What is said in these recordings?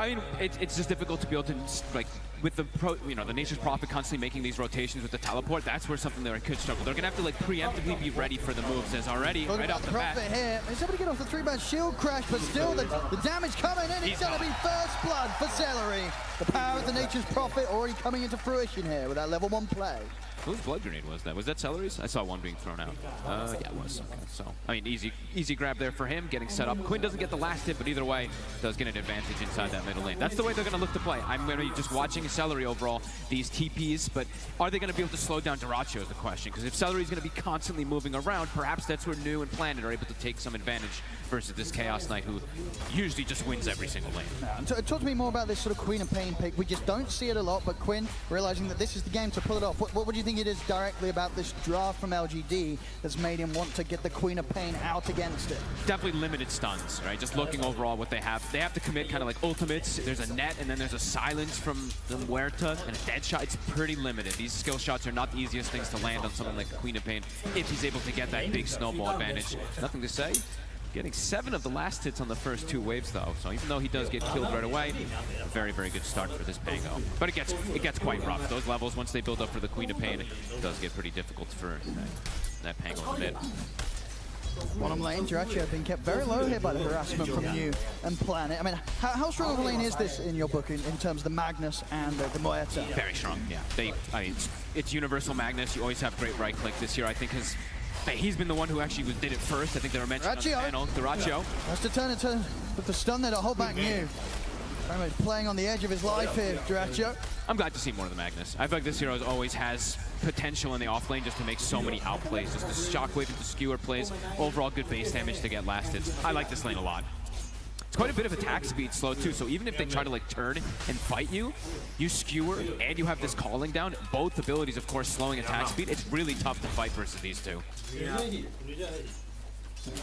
I mean, it's just difficult to be able to, like, with the the Nature's Prophet constantly making these rotations with the teleport. That's where something there could struggle. They're gonna have to like preemptively be ready for the moves as already right off the bat. Here. He's able to get off the 3-man shield crash, but still the damage coming in. It's gonna be first blood for Celery. The power of the Nature's Prophet already coming into fruition here with that level 1 play. Whose blood grenade was that? Was that Celery's? I saw one being thrown out. Yeah, it was. Okay. So, I mean, easy grab there for him, getting set up. Quinn doesn't get the last hit, but either way, does get an advantage inside that middle lane. That's the way they're going to look to play. I'm going to be just watching Celery overall, these TPs, but are they going to be able to slow down Dyrachyo is the question. Because if Celery's going to be constantly moving around, perhaps that's where New and Planet are able to take some advantage versus this Chaos Knight who usually just wins every single lane. Talk to me more about this sort of Queen of Pain pick. We just don't see it a lot, but Quinn, realizing that this is the game to pull it off. What do you think it is directly about this draft from LGD that's made him want to get the Queen of Pain out against it? Definitely limited stuns, right? Just looking overall what they have. They have to commit kind of like ultimates. There's a net, and then there's a silence from the Muerta, and a dead shot. It's pretty limited. These skill shots are not the easiest things to land on someone like Queen of Pain if he's able to get that big snowball advantage. Nothing to say. Getting 7 of the last hits on the first 2 waves, though. So even though he does get killed right away, a very, very good start for this Pango. But it gets quite rough. Those levels, once they build up for the Queen of Pain, it does get pretty difficult for that Pango in the mid. Bottom lane, Dyrachyo being kept very low here by the harassment from New and Planet. I mean, how strong of a lane is this in your book in terms of the Magnus and the Muerta? Very strong, yeah. I mean, it's universal Magnus. You always have great right click. This year, I think, he's been the one who actually did it first. I think they were mentioned on the panel. Dyrachyo. Has to turn into with the stun there to hold back New. Very much playing on the edge of his life here, Dyrachyo. I'm glad to see more of the Magnus. I feel like this hero always has potential in the off lane just to make so many outplays, just the shockwave into skewer plays, overall good base damage to get last hits. I like this lane a lot. It's quite a bit of attack speed slow too, so even if they try to like turn and fight you, you skewer and you have this calling down, both abilities of course slowing attack speed, it's really tough to fight versus these two.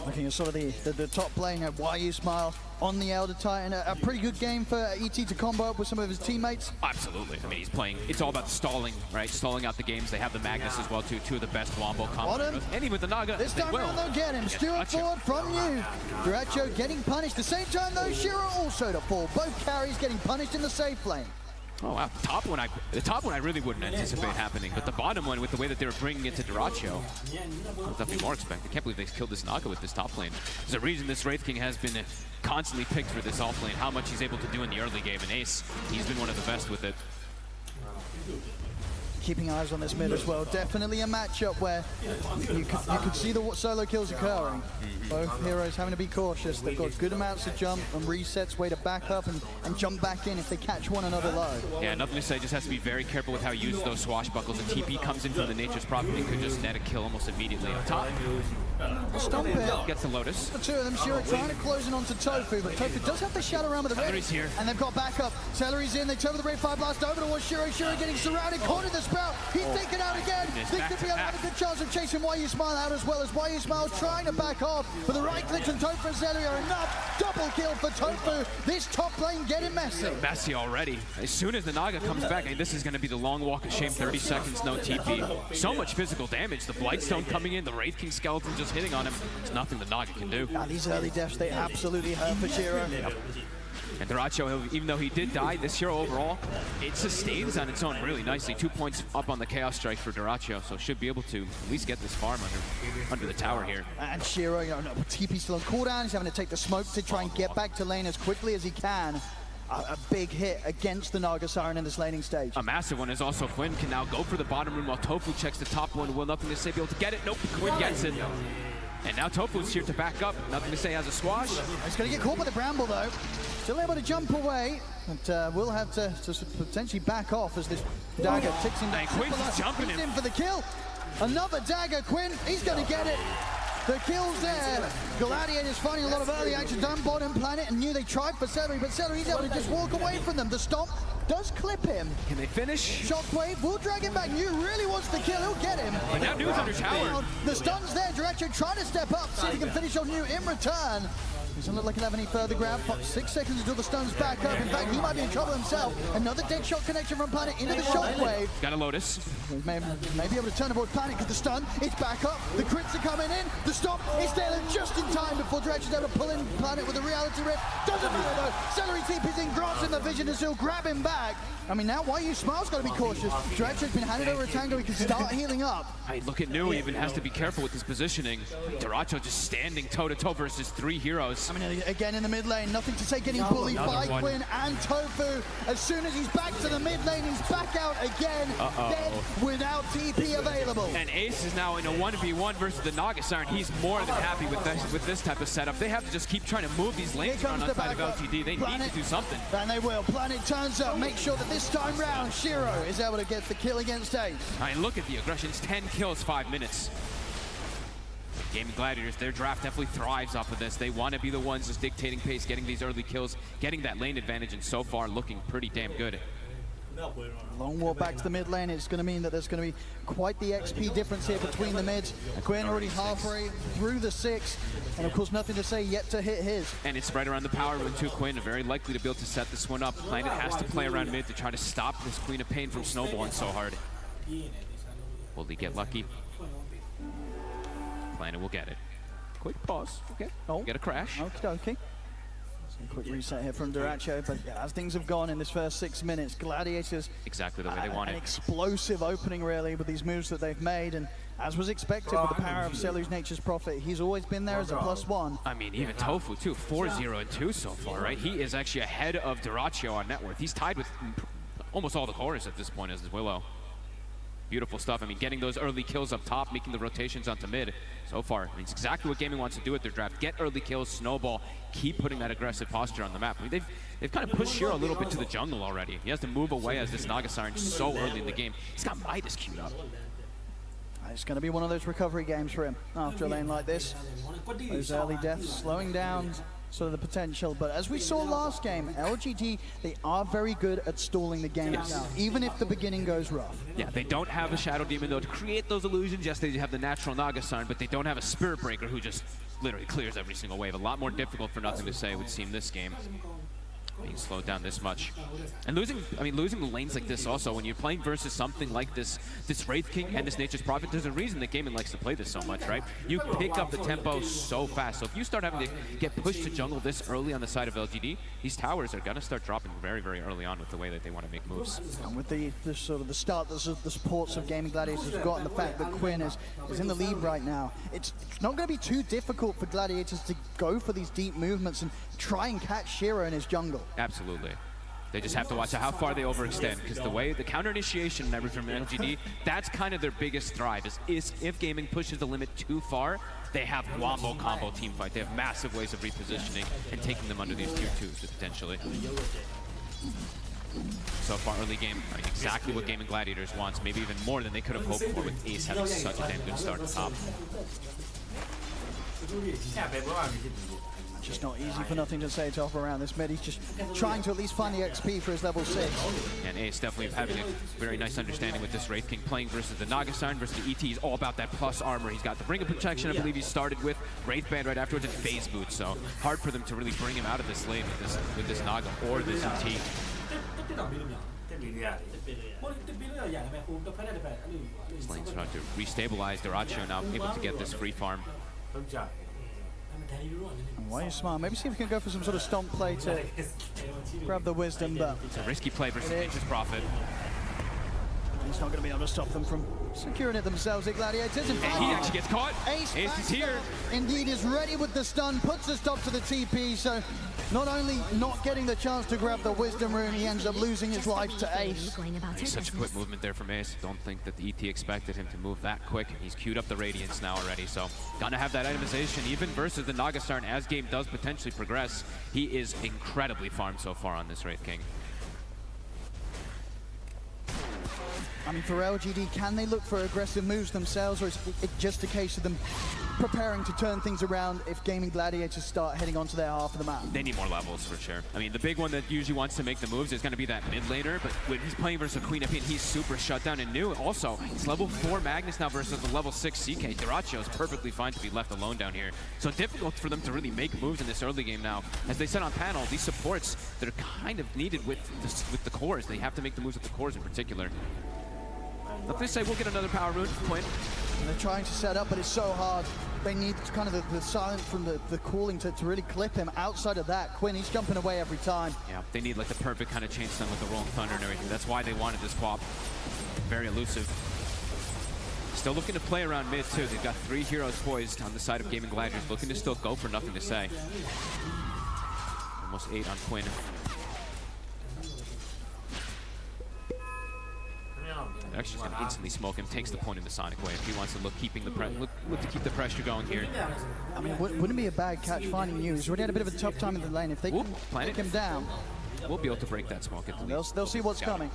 Looking at sort of the top lane, YU Smile on the Elder Titan. A pretty good game for ET to combo up with some of his teammates. Absolutely. I mean, he's playing, it's all about stalling, right? Stalling out the games. They have the Magnus as well, too. 2 of the best Wombo combos. And even with the Naga. This time around, they'll get him. Stewart forward from you. Dyrachyo getting punished. The same time, though, Shiro also to fall. Both carries getting punished in the safe lane. Oh wow, the top one I really wouldn't anticipate happening, but the bottom one with the way that they were bringing it to Dyrachyo, I was definitely more expected. I can't believe they killed this Naga with this top lane. There's a reason this Wraith King has been constantly picked for this off lane, how much he's able to do in the early game, and Ace, he's been one of the best with it. Keeping eyes on this mid as well. Definitely a matchup where you could see the solo kills occurring. Both heroes having to be cautious. They've got good amounts of jump and resets, way to back up and jump back in if they catch one another low. Yeah, nothing to say. Just has to be very careful with how he uses those swashbuckles. The TP comes in from the Nature's Prophet and could just net a kill almost immediately up top. Stomp it. Gets the Lotus. The 2 of them, Shiro trying to close in onto Tofu, but Tofu does have the shadow around with the Celery's here. And they've got backup. Celery's in. They turn with the Ray 5 blast over towards Shiro. Shiro getting surrounded, cornered the Sprout. He's taken out again. This could be a good chance of chasing YU Smile out as well as YU Smile trying to back off. But the right clicks from Tofu and Celery are enough. Double kill for Tofu. This top lane getting messy. Messy already. As soon as the Naga comes back, and this is going to be the long walk of shame, 30 seconds, no TP. So much physical damage. The Blightstone coming in, the Wraith King skeleton just hitting on him. There's nothing the Naga can do. These early deaths, they absolutely hurt for Shiro. And Dyrachyo, even though he did die, this hero overall, it sustains on its own really nicely. 2 points up on the Chaos Strike for Dyrachyo, so should be able to at least get this farm under the tower here. And Shiro, TP still on cooldown. He's having to take the smoke to try and get back to lane as quickly as he can. A big hit against the Naga Siren in this laning stage. A massive one is also Quinn can now go for the bottom room while Tofu checks the top one. Will nothing to say be able to get it. Nope, Quinn gets it. And now Tofu's here to back up. Nothing to say has a swash. He's going to get caught by the bramble though. Still able to jump away, but will have to potentially back off as this dagger ticks him down. Quinn's jumping him. In for the kill. Another dagger, Quinn. He's going to get it. The kill's there. Gladiator's finding a lot of early action done. Bottom Planet and knew they tried for Celery, but Celery's able to just walk away from them. The stomp does clip him. Can they finish? Shockwave will drag him back. New really wants to kill. He'll get him. But now New's under tower. The stun's there. Dyrachyo trying to step up, see if he can finish on New in return. Doesn't look like he'll have any further grab. 6 seconds until the stun's back up. In fact, he might be in trouble himself. Another dead shot connection from Planet into the Shockwave. Got a Lotus. May be able to turn aboard Planet because the stun, it's back up. The crits are coming in. The stop is there just in time before Dyrachyo's able to pull in Planet with a reality rip. Doesn't do it though. Celery TP's in, grants in the vision to still grab him back. I mean, now YU Smile's got to be cautious. Dredger's been handed over a tango. He can start healing up. I look at New, even has to be careful with his positioning. Duracho just standing toe-to-toe versus 3 heroes. I mean, again in the mid lane, nothing to say, getting bullied by Quinn and Tofu. As soon as he's back to the mid lane, he's back out again, dead without TP available. And Ace is now in a 1v1 versus the Nagasar, and he's more than happy with this type of setup. They have to just keep trying to move these lanes around on side of LGD. They need to do something. And they will. Planet turns up, make sure that this time round, Shiro is able to get the kill against Ace. I mean, look at the aggression. It's 10 kills, 5 minutes. Gaming Gladiators, their draft definitely thrives off of this. They want to be the ones just dictating pace, getting these early kills, getting that lane advantage, and so far looking pretty damn good. Long walk back to the mid lane. It's going to mean that there's going to be quite the XP difference here between the mids. Quinn already halfway through the 6, and of course nothing to say yet to hit his. And it's right around the power rune too. Quinn very likely to be able to set this one up. Planet has to play around mid to try to stop this Queen of Pain from snowballing so hard. Will he get lucky? Planet will get it. Quick pause. Okay. Oh, get a crash. Okay. Quick reset here from Duracho, but yeah, as things have gone in this first 6 minutes, Gladiators exactly the way they want an it. Explosive opening really with these moves that they've made, and as was expected with the power of Selu's Nature's Prophet, he's always been there as a +1. I mean, even Tofu too, 4-0 and 2 so far, right? He is actually ahead of Duracho on net worth. He's tied with almost all the cores at this point as Willow. Beautiful stuff. I mean, getting those early kills up top, making the rotations onto mid. So far, I mean, it's exactly what Gaming wants to do with their draft. Get early kills, snowball, keep putting that aggressive posture on the map. I mean, they've kind of pushed Shiro a little bit to the jungle already. He has to move away as this Nagasar so early in the game. He's got Midas queued up. It's going to be one of those recovery games for him after a lane like this. Those early deaths slowing down sort of the potential, but as we saw last game, LGD, they are very good at stalling the game now, even if the beginning goes rough. Yeah, they don't have a Shadow Demon though to create those illusions. Yes, they have the natural Nagasarn, but they don't have a Spirit Breaker who just literally clears every single wave. A lot more difficult for Nothing to Say, it would seem, this game. Being slowed down this much. And losing lanes like this also, when you're playing versus something like this Wraith King and this Nature's Prophet, there's a reason that Gaming likes to play this so much, right? You pick up the tempo so fast. So if you start having to get pushed to jungle this early on the side of LGD, these towers are going to start dropping very, very early on with the way that they want to make moves. And with the sort of the start that the supports of Gaming Gladiators have got, and the fact that Quinn is in the lead right now, it's not going to be too difficult for Gladiators to go for these deep movements and try and catch Shiro in his jungle. Absolutely. They just have to watch out how far they overextend, because the way the counter initiation and everything from LGD, that's kind of their biggest thrive, is if Gaming pushes the limit too far, they have wombo combo team fight. They have massive ways of repositioning and taking them under these tier 2s potentially. So far early game, I mean, exactly what Gaming Gladiators wants, maybe even more than they could have hoped for with Ace having such a damn good start at top. Just not easy for Nothing to Say to offer around this mid. He's just trying to at least find the XP for his level 6. And Ace definitely having a very nice understanding with this Wraith King, playing versus the Nagasarn, versus the ET. He's all about that plus armor. He's got the Ring of Protection, I believe he started with, Wraith Band right afterwards, and Phase Boot. So hard for them to really bring him out of this lane with this Naga or this ET. This lane's trying to restabilize Duracho, now able to get this free farm. Why are you smart? Maybe see if we can go for some sort of stomp play to grab the wisdom, but it's a risky play versus Nature's Prophet. He's not going to be able to stop them from securing it themselves, the Gladiators. And he actually gets caught. Ace is here. Indeed, is ready with the stun, puts a stop to the TP, so not only not getting the chance to grab the Wisdom Rune, he ends up losing his life to Ace. He's such a quick movement there from Ace. Don't think that the ET expected him to move that quick. He's queued up the Radiance now already, so gonna have that itemization even versus the Nagasarn as game does potentially progress. He is incredibly farmed so far on this Wraith King. I mean, for LGD, can they look for aggressive moves themselves, or is it just a case of them preparing to turn things around if Gaming Gladiators start heading onto their half of the map? They need more levels for sure. I mean, the big one that usually wants to make the moves is going to be that mid laner, but when he's playing versus a Queen of Pain, he's super shut down. And New also, it's level 4 Magnus now versus the level 6 CK. Duracho is perfectly fine to be left alone down here. So difficult for them to really make moves in this early game now. As they said on panel, these supports that are kind of needed with the cores, they have to make the moves with the cores in particular. Let me say we'll get another power rune, Quinn. And they're trying to set up, but it's so hard. they need kind of the silence from the cooling to really clip him. Outside of that, Quinn, he's jumping away every time. Yeah, they need like the perfect kind of chain stun with the Rolling Thunder and everything. That's why they wanted this swap. Very elusive. Still looking to play around mid too. They've got 3 heroes poised on the side of Gaming Gladiators, looking to still go for nothing to say. Almost 8 on Quinn. Actually, going to instantly smoke him. Takes the point in the Sonic Wave. He wants to look to keep the pressure going here. I mean, wouldn't it be a bad catch finding you? He's already had a bit of a tough time in the lane. If they can take him down, we'll be able to break that smoke. They'll see what's coming.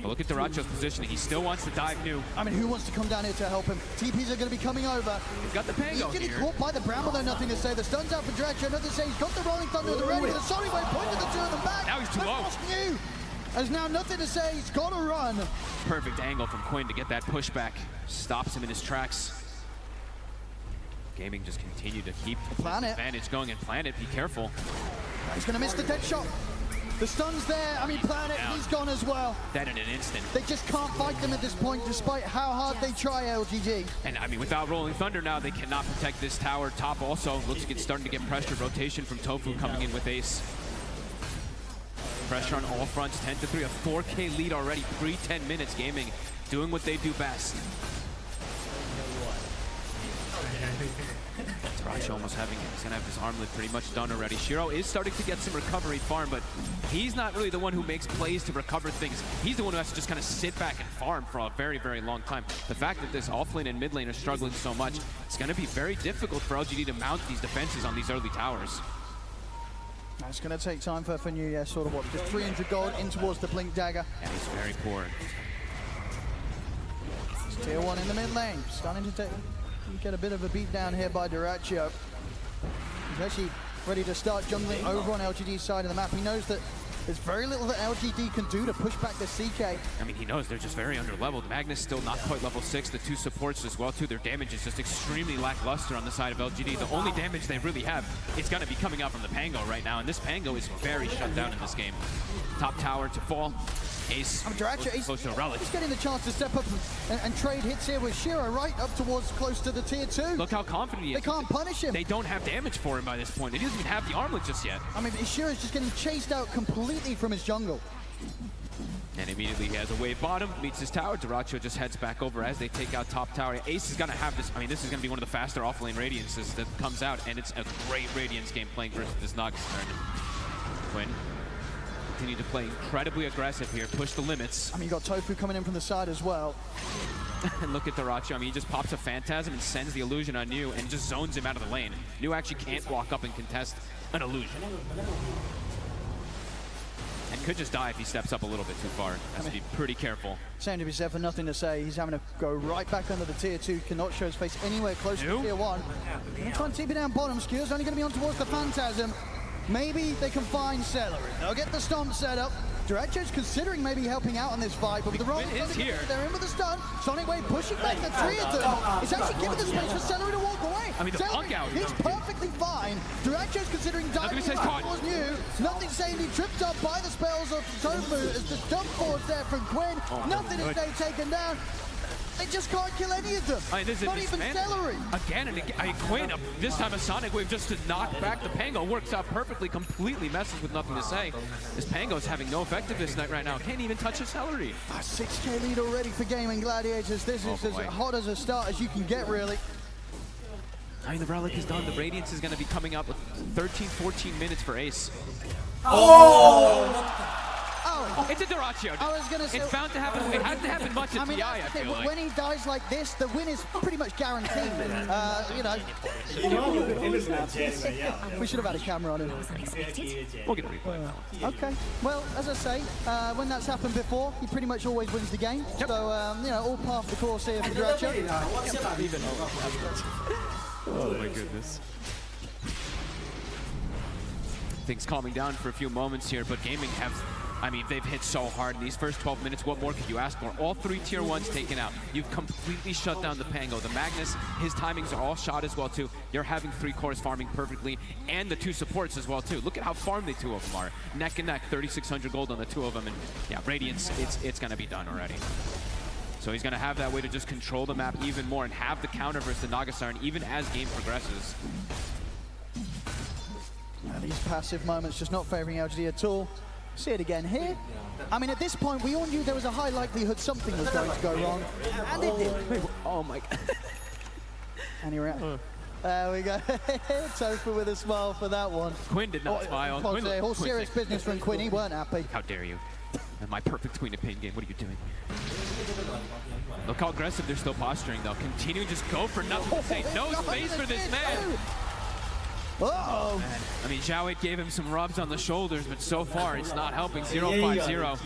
But look at Duracho's positioning. He still wants to dive new. I mean, who wants to come down here to help him? TPs are going to be coming over. He's got the Pango He's getting caught by the Bramble, though, nothing to say. The stun's out for Duracho, nothing to say. He's got the Rolling Thunder with the ready with the Sonic Wave, pointing the 2 of them back. Now he's too low. New. There's now nothing to say. He's got to run. Perfect angle from Quinn to get that pushback. Stops him in his tracks. Gaming just continue to keep the advantage going, and Planet, be careful. He's going to miss the dead shot. The stun's there. I mean, Planet, he's gone as well. That in an instant. They just can't fight them at this point, despite how hard they try, LGD. And I mean, without Rolling Thunder now, they cannot protect this tower. Top also looks like it's starting to get pressure. Rotation from Tofu coming in with Ace. Pressure on all fronts, 10-3, a 4K lead already, pre-10 minutes. Gaming doing what they do best. Projo almost he's gonna have his armlet pretty much done already. Shiro is starting to get some recovery farm, but he's not really the one who makes plays to recover things. He's the one who has to just kind of sit back and farm for a very, very long time. The fact that this offlane and mid lane are struggling so much, it's gonna be very difficult for LGD to mount these defenses on these early towers. It's going to take time for New Year, sort of what, just 300 gold in towards the Blink Dagger. And he's very poor. It's tier 1 in the mid lane, starting to get a bit of a beat down here by Duracho. He's actually ready to start jungling over on LGD's side of the map. He knows that there's very little that LGD can do to push back the CK. I mean, he knows they're just very under-leveled. Magnus still not quite level 6. The 2 supports as well, too. Their damage is just extremely lackluster on the side of LGD. The only damage they really have is going to be coming out from the Pango right now, and this Pango is very shut down in this game. Top tower to fall. Ace close to a relic. He's getting the chance to step up and trade hits here with Shiro right up towards close to the tier 2. Look how confident he is. They can't punish him. They don't have damage for him by this point. He doesn't even have the armlet just yet. I mean, Shiro's just getting chased out completely from his jungle. And immediately he has a wave bottom, meets his tower. Duracho just heads back over as they take out top tower. Ace is going to have this. I mean, this is going to be one of the faster offlane Radiances that comes out, and it's a great Radiance game playing versus this Nox. Quinn continue to play incredibly aggressive here, push the limits. I mean, you got Tofu coming in from the side as well. And look at Duracho. I mean, he just pops a Phantasm and sends the illusion on New and just zones him out of the lane. New actually can't walk up and contest an illusion. And could just die if he steps up a little bit too far. Has to be pretty careful. Same to be said for nothing to say. He's having to go right back under the tier 2. Cannot show his face anywhere close to tier 1. Gonna try and TP down bottom. Skew's only going to be on towards the Phantasm. Maybe they can find Celery. They'll get the stomp set up. Duracho's considering maybe helping out on this fight, but with the wrong here. They're in with the stun. Sonic Wave pushing back the 3 of them. It's actually giving the space for Celery to walk away. I mean, the punk out. He's perfectly fine. Duracho's considering diving towards New. Nothing saying he tripped up by the spells of Tofu as the jump forward there from Quinn. Nothing is they taken down. They just can't kill any of them. I mean, Not even Celery. Again and again. I mean, Quinn, this time a Sonic Wave just to knock back the Pango. Works out perfectly, completely messes with nothing to say. This Pango is having no effectiveness right now. Can't even touch a Celery. A 6K lead already for Gaming Gladiators. This is as hot as a start as you can get, really. I mean, the Relic is done. The Radiance is going to be coming up with 13, 14 minutes for Ace. Oh! It's a Duracho. I was gonna say, it's bound to happen. It has to happen much at TI, I feel like. When he dies like this, the win is pretty much guaranteed. You know. We should have had a camera on him. We'll get a replay. Okay. Well, as I say, when that's happened before, he pretty much always wins the game. Yep. So, you know, all part of the course here for Duracho. Oh my goodness. Things calming down for a few moments here, but Gaming have, I mean, they've hit so hard in these first 12 minutes. What more could you ask for? All 3 tier 1s taken out. You've completely shut down the Pango. The Magnus, his timings are all shot as well too. You're having 3 cores farming perfectly, and the 2 supports as well too. Look at how farmed the 2 of them are. Neck and neck, 3,600 gold on the 2 of them, and yeah, Radiance, it's gonna be done already. So he's going to have that way to just control the map even more and have the counter versus the Naga Siren even as game progresses. And these passive moments just not favoring LGD at all. See it again here. I mean, at this point, we all knew there was a high likelihood something was going to go wrong, and it did. Oh my God. And you're out. There we go. Topher with a smile for that one. Quinn did not smile. All serious business from Quinn. He weren't happy. How dare you? And my perfect Queen of Pain game. What are you doing? Look how aggressive they're still posturing, though. Continue, just go for nothing. Say no space for this man. Uh-oh. I mean, Zhao 8 gave him some rubs on the shoulders, but so far it's not helping. 0-5-0.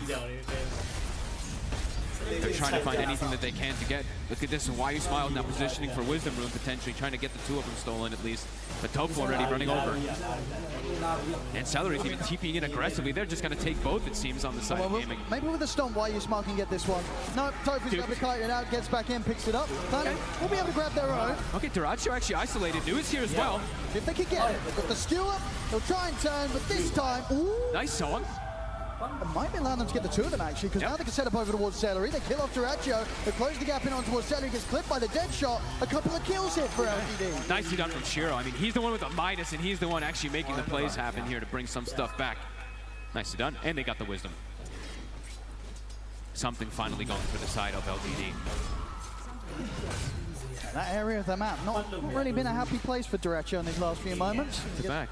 They're trying to find anything that they can to get. Look at this, and why you smiled now positioning for Wisdom Rune, potentially trying to get the two of them stolen at least. But Topher already running over. And Celery's even TPing in aggressively. They're just going to take both, it seems, on the side of gaming. Maybe with a stomp, why you smile can get this one. No, Topher's got to kite it out, gets back in, picks it up. Okay. We'll be able to grab their own. Okay, Duracho actually isolated. New is here as well. If they can get it. With the skewer, they'll try and turn, but this time, ooh. Nice song. It might be allowing them to get the two of them, actually, because now they can set up over towards Celery. They kill off Duracho. They close the gap in on towards Celery. Gets clipped by the dead shot. A couple of kills here for LGD. Nicely done from Shiro. I mean, he's the one with the Midas, and he's the one actually making the plays happen here to bring some stuff back. Nicely done. And they got the Wisdom. Something finally going for the side of LGD. That area of the map, not really been a happy place for Duracho in these last few moments. Back.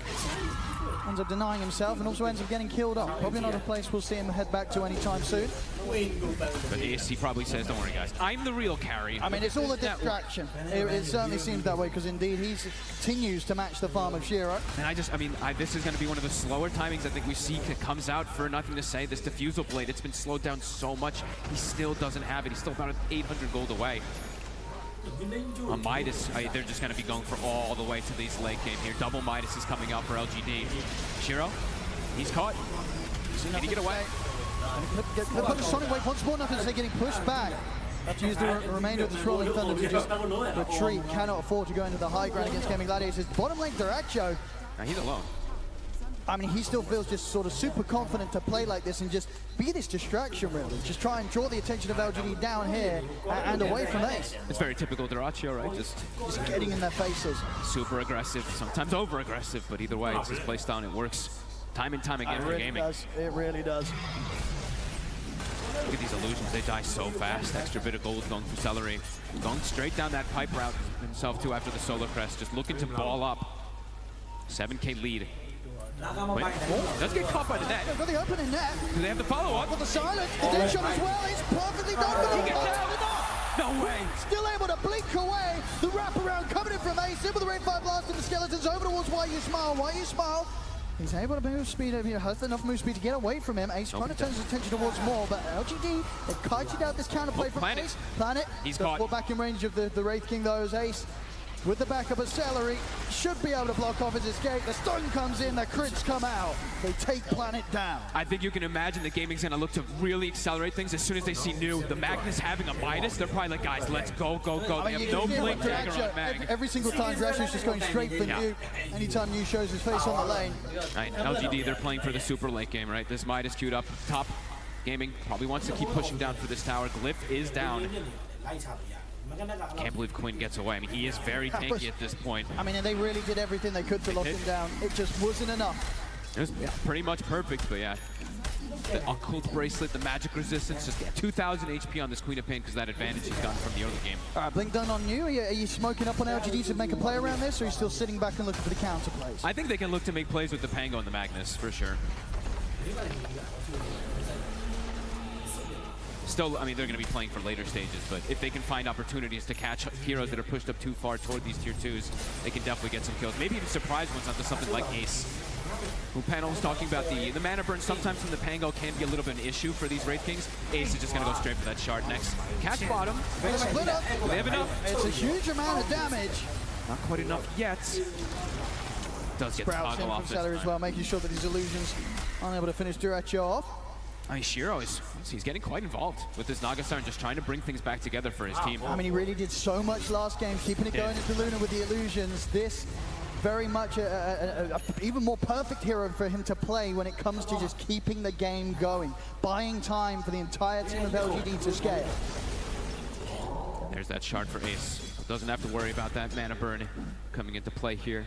Ends up denying himself and also ends up getting killed up. Probably not a place we'll see him head back to anytime soon. But AC probably says, don't worry guys, I'm the real carry. I mean, it's all a distraction. It certainly seems that way because indeed he continues to match the farm of Shiro. And this is going to be one of the slower timings I think we see. It comes out for nothing to say. This Diffusal Blade, it's been slowed down so much. He still doesn't have it. He's still about 800 gold away. On Midas, they're just going to be going for all the way to this late game here. Double Midas is coming out for LGD. Shiro, he's caught. Can he get away? They put the Sonic Wave once more, nothing to say, getting pushed back. Have to use the remainder of the Rolling Thunder to just retreat. Cannot afford to go into the high ground against Gaming Gladiators. Bottom lane, Duracho. Now he's alone. I mean, he still feels just sort of super confident to play like this and just be this distraction, really. Just try and draw the attention of LGD down here and away from Ace. It's very typical Duracho, right? Just getting in their faces. Super aggressive, sometimes over-aggressive, but either way, it's his playstyle and it works time and time again for gaming. It really does. Look at these illusions, they die so fast. Extra bit of gold going for Celery. Going straight down that pipe route himself too after the Solar Crest, just looking to ball up. 7K lead. Wait, does get caught by the net. They've got the opening net. Do they have the follow-up? Got the silence, the dead shot as well. It's perfectly done, but he gets out. No way. Still able to blink away. The wraparound coming in from Ace. In with the Rain 5 blast and the skeletons over towards Why You Smile. Why You Smile. He's able to move speed over here. Has enough move speed to get away from him. Ace trying to turn his attention towards more, but LGD, they've kited out this counterplay from Planet. Ace. Planet. He's caught. Back in range of the Wraith King, though, as Ace. With the backup of Celery, should be able to block off his escape. The stun comes in, the crits come out. They take Planet down. I think you can imagine that gaming's gonna look to really accelerate things as soon as they see New. The Magnus having a Midas, they're probably like, guys, let's go, go, go. They have no blink dagger on Mag. Every single time Drasher's just going straight for New. Anytime New shows his face on the lane. Right, LGD, they're playing for the super late game, right? This Midas queued up top. Gaming probably wants to keep pushing down for this tower. Glyph is down. Can't believe Quinn gets away. I mean, he is very tanky at this point. I mean, and they really did everything they could to lock him down. It just wasn't enough. It was pretty much perfect, but yeah. The Occult Bracelet, the magic resistance, just 2,000 HP on this Queen of Pain because that advantage he's gotten from the early game. All right, Blink done on you. Are you smoking up on LGD to make a play around this, or are you still sitting back and looking for the counter plays? I think they can look to make plays with the Pango and the Magnus, for sure. Still, I mean, they're going to be playing for later stages, but if they can find opportunities to catch heroes that are pushed up too far toward these tier 2s, they can definitely get some kills. Maybe even surprise ones onto something like Ace. Who Panel was talking about the mana burn sometimes from the Pango can be a little bit of an issue for these Wraith Kings. Ace is just going to go straight for that shard next. Catch bottom. They split up. They have enough. It's a huge amount of damage. Not quite enough yet. Does get toggle off this as well, making sure that his illusions aren't able to finish Duracho off. I mean, Shiro he's getting quite involved with this Naga Siren, just trying to bring things back together for his team. I mean, he really did so much last game, keeping it going into Luna with the illusions. This very much a even more perfect hero for him to play when it comes to just keeping the game going, buying time for the entire team of LGD to scale. There's that shard for Ace. Doesn't have to worry about that mana burn coming into play here.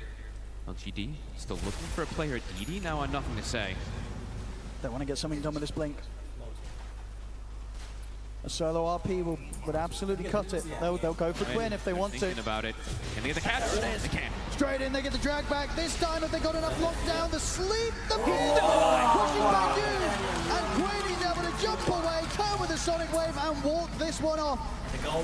LGD still looking for a player at DD now on nothing to say. They want to get something done with this blink. A solo RP would absolutely cut it. They'll go for Quinn if they want to. Thinking about it. Can they get the catch? Yes, they can. Straight in, they get the drag back. This time, if they got enough lockdown, the sleep, the pushing back in. And Quinn is able to jump away, turn with the Sonic Wave, and walk this one off.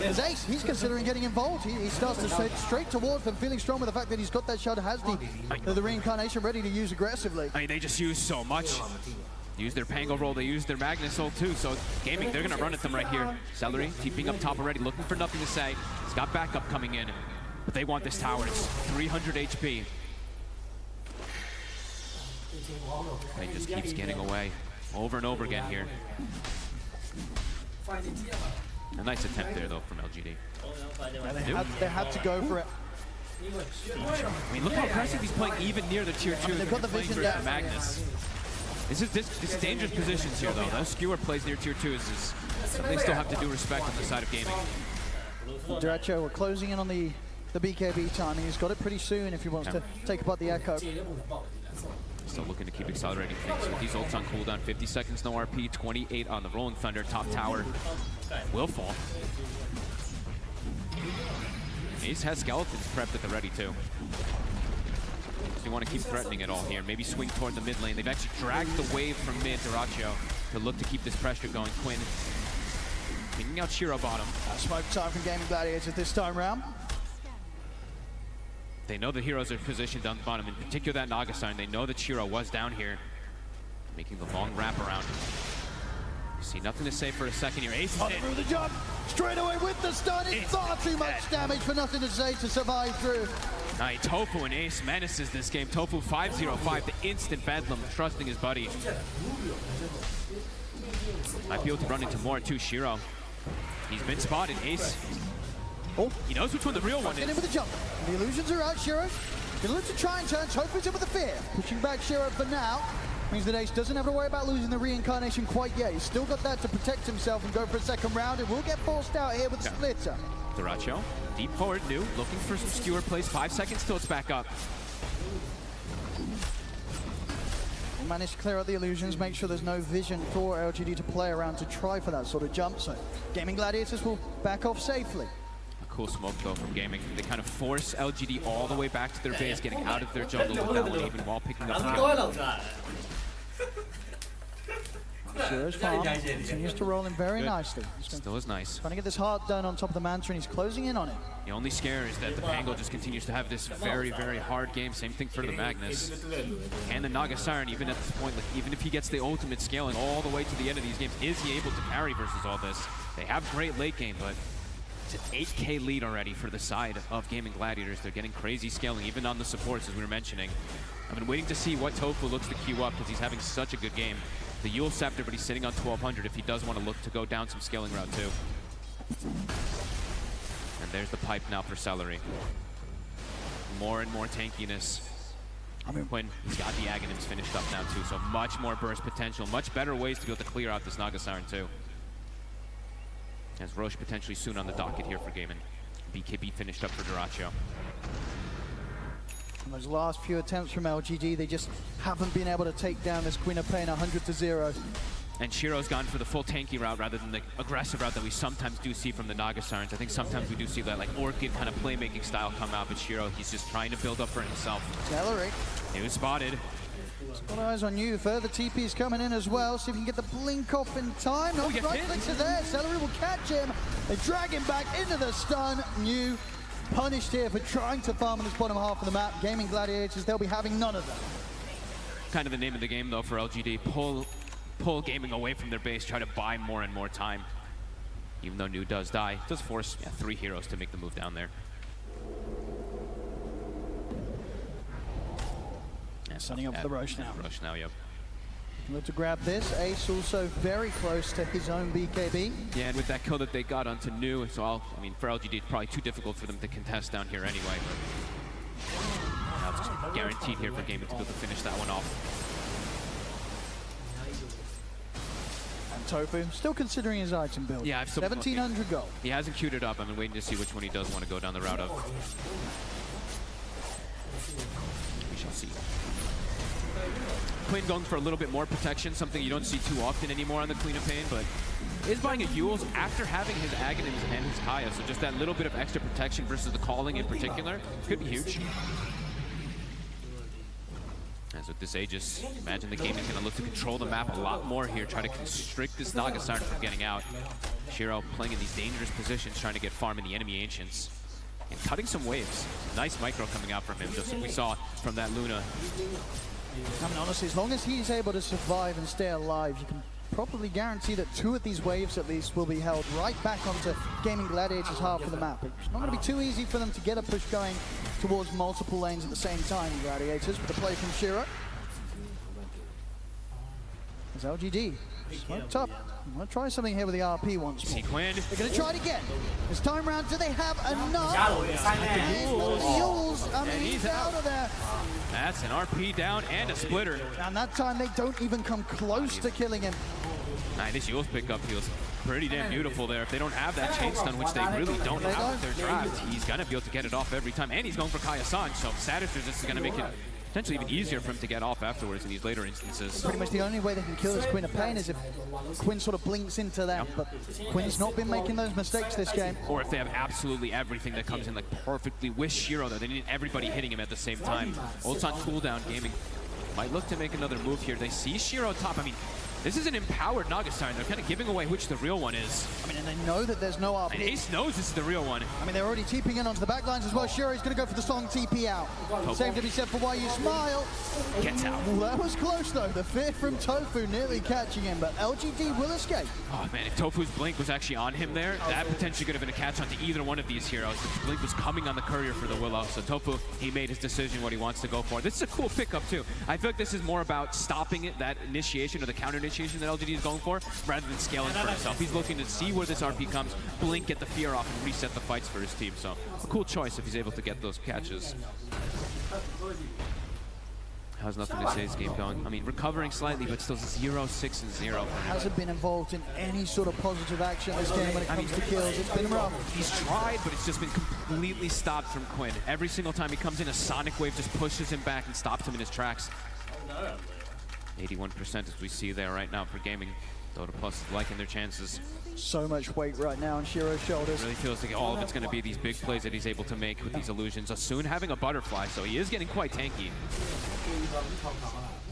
As Ace, he's considering getting involved. He starts to head straight towards them, feeling strong with the fact that he's got that shard, has the reincarnation ready to use aggressively. I mean, they just use so much. Use their Pango roll, they use their Magnus ult too, so Gaming, they're gonna run at them right here. Celery, keeping up top already, looking for nothing to say. He's got backup coming in, but they want this tower. It's 300 HP. He just keeps getting away over and over again here. A nice attempt there though from LGD. Yeah, they had to go for it. I mean, look how aggressive he's playing even near the tier 2. They've got the vision down. Magnus. This is dangerous positions here though. Those skewer plays near tier 2 is something they still have to do respect on the side of Gaming. Duracho, we're closing in on the BKB timing. He's got it pretty soon if he wants to take apart the Echo. Still looking to keep accelerating things with these ults on cooldown. 50 seconds, no RP, 28 on the Rolling Thunder. Top tower will fall. Ace has skeletons prepped at the ready too. So you want to keep threatening it all here. Maybe swing toward the mid lane. They've actually dragged the wave from mid, Duracho, to look to keep this pressure going. Quinn pinging out Shiro bottom. Smoke time from Gaming Gladiators this time round. They know the heroes are positioned down the bottom, in particular that Nagasarn. They know that Shiro was down here, making the long wraparound. See nothing to say for a second here. Ace is in. Through the jump, straight away with the stun. It's far too much damage for nothing to say to survive through. Now, Tofu and Ace menaces this game. Tofu 5-0-5, the instant bedlam, trusting his buddy. Might be able to run into more too, Shiro. He's been spotted. Ace. Oh, he knows which one the real one in is. with the jump. The illusions are out, Shiro. Gonna look to try and turn. Tofu's in with the fear. Pushing back Shiro for now. Means that Ace doesn't have to worry about losing the reincarnation quite yet. He's still got that to protect himself and go for a second round. It will get forced out here with the splitter. Duracho, deep forward, new, looking for some skewer plays. 5 seconds till it's back up. Managed to clear out the illusions, make sure there's no vision for LGD to play around to try for that sort of jump. So Gaming Gladiators will back off safely. A cool smoke though from Gaming. They kind of force LGD all the way back to their base, getting out of their jungle with that one even while picking up the kill. Shiro's farm continues to roll in very nicely. Still is nice. Trying to get this heart done on top of the Manta, and he's closing in on it. The only scare is that the Pango just continues to have this very, very hard game. Same thing for the Magnus. And the Nagasarn, even at this point, like, even if he gets the ultimate scaling all the way to the end of these games, is he able to parry versus all this? They have great late game, but it's an 8K lead already for the side of Gaming Gladiators. They're getting crazy scaling, even on the supports, as we were mentioning. I've been waiting to see what Tofu looks to queue up because he's having such a good game. The Yule Scepter, but he's sitting on 1200 if he does want to look to go down some scaling route too. And there's the pipe now for Celery. More and more tankiness. I mean, when he's got the Aghanims finished up now too, so much more burst potential, much better ways to be able to clear out this Nagasarn too. As Roche potentially soon on the docket here for Gaming. BKB finished up for Duracho. And those last few attempts from LGD, they just haven't been able to take down this Queen of Pain 100-0. And Shiro's gone for the full tanky route rather than the aggressive route that we sometimes do see from the Nagasarns. I think sometimes we do see that like Orchid kind of playmaking style come out, but Shiro, he's just trying to build up for himself. Celery. He was spotted. Got eyes on you. Further TP's coming in as well. See if you can get the blink off in time. No, right clicks are there. Celery will catch him. They drag him back into the stun. New punished here for trying to farm on this bottom half of the map. Gaming Gladiators, they'll be having none of that. Kind of the name of the game though for LGD. Pull Gaming away from their base, try to buy more and more time. Even though New does die, it does force 3 heroes to make the move down there. Setting up for the Roche now. Roche now, yep. Look to grab this. Ace also very close to his own BKB. Yeah, and with that kill that they got onto New, so I mean, for LGD, it's probably too difficult for them to contest down here anyway. But now it's just guaranteed here for Gaming to be able to finish that one off. Tofu. Still considering his item build. Yeah, I've still 1,700 gold. He hasn't queued it up. I'm waiting to see which one he does want to go down the route of. We shall see. Quinn going for a little bit more protection, something you don't see too often anymore on the Queen of Pain, but is buying a Yules after having his Aghanims and his Kaya, so just that little bit of extra protection versus the calling in particular could be huge. As with this Aegis, imagine the game is going to look to control the map a lot more here, try to constrict this Naga Siren from getting out. Shiro playing in these dangerous positions, trying to get farm in the enemy Ancients. And cutting some waves. Nice micro coming out from him, just like we saw from that Luna. I mean, honestly, as long as he's able to survive and stay alive, you can probably guarantee that 2 of these waves at least will be held right back onto Gaming Gladiator's half of the map. It's not going to be too easy for them to get a push going towards multiple lanes at the same time, Gladiators, with the play from Shiro. There's LGD. Smoked up. I'm going to try something here with the RP once more. See Quinn. They're going to try it again. This time round, do they have enough? Yules. I mean, he's out of there. That's an RP down and a splitter. And that time, they don't even come close to killing him. This Yules pickup feels pretty damn beautiful there. If they don't have that chain stun, which they really don't have with their draft, he's going to be able to get it off every time. And he's going for Kaya-san, so Satis is just going to make it potentially even easier for him to get off afterwards in these later instances. Pretty much the only way they can kill this Queen of Pain is if Quinn sort of blinks into them, but Quinn's not been making those mistakes this game. Or if they have absolutely everything that comes in like perfectly with Shiro, though. They need everybody hitting him at the same time. Ult's on cooldown. Gaming might look to make another move here. They see Shiro top. I mean, this is an empowered Naga Siren. They're kind of giving away which the real one is. I mean, and they know that there's no RP. And Ace knows this is the real one. I mean, they're already TPing in onto the back lines as well. Shiro's going to go for the strong TP out. Same to be said for Why You Smile. Gets out. Well, that was close, though. The fear from Tofu nearly catching him, but LGD will escape. Oh, man, if Tofu's blink was actually on him there, that potentially could have been a catch onto either one of these heroes. The blink was coming on the courier for the Willow, so Tofu, he made his decision what he wants to go for. This is a cool pickup, too. I feel like this is more about stopping it, that initiation or the counter initiation that LGD is going for, rather than scaling for himself. He's looking to see where this RP comes, blink, get the fear off, and reset the fights for his team. So a cool choice if he's able to get those catches. Has nothing to say his game going. I mean, recovering slightly, but still 0, 6, and 0. Hasn't been involved in any sort of positive action this game when it comes to kills. It's been rough. He's tried, but it's just been completely stopped from Quinn. Every single time he comes in, a Sonic Wave just pushes him back and stops him in his tracks. 81% as we see there right now for Gaming. Dota Plus is liking their chances. So much weight right now on Shiro's shoulders. It really feels like all of it's going to be these big plays that he's able to make with these illusions. Soon having a butterfly, so he is getting quite tanky.